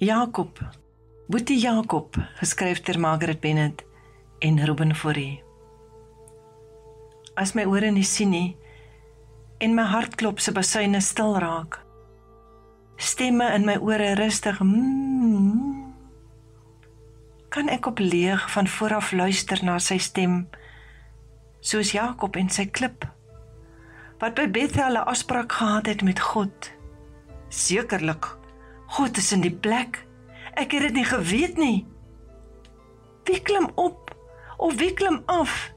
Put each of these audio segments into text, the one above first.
Jakob, Boetie Jakob, geskryf deur Margaret Bennett en Ruben Fourie. As my ore nie sien nie, en my hartklop se basuine stil raak, stemme in my ore rustig, kan ek op leeg van vooraf luister na sy stem, soos Jakob en sy klip, wat by Bethel 'n afspraak gehad het met God. Sekerlik, God is in die plek, ek het dit nie geweet nie. Wie klim op, of wie klim af?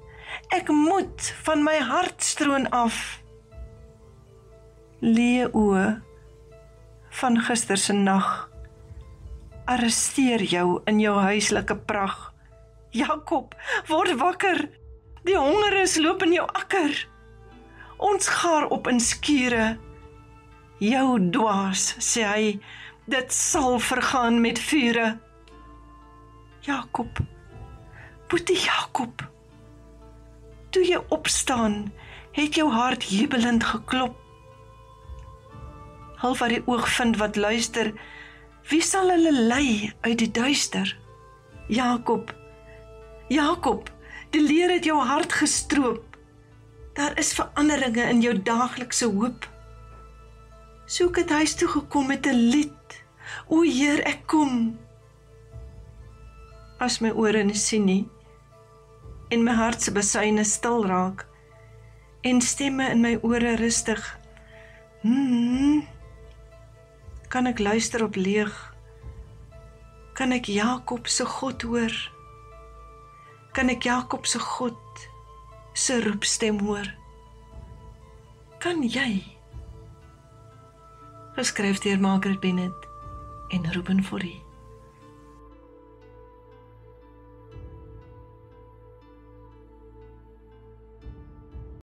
Ek moet van my hartstroon af. Leë oë van gister se nag, arresteer jou in jou huislike pragt. Jakob, word wakker, die hongeres loop in jou akker. Ons gaar op in skure. Jou dwaas, sê hy, dit sal vergaan met vure. Jakob, Boetie Jakob, toe jy opstaan, het jou hart jubelend geklop. Half wat die oog vind wat luister, wie sal hulle lei uit die duister? Jakob, Jakob, die leer het jou hart gestroop. Daar is veranderinge in jou daaglikse hoop. So ek het huis toe gekom met 'n lied. O Heer, ek kom. As my ore nie sien nie, en my hart se basuine stil raak, en stemme in my ore rustig, kan ek luister op leeg? Kan ek Jakob se God hoor? Kan ek Jakob se God se roepstem hoor? Kan jy? Geskryf deur Margaret Bennett en Ruben Fourie.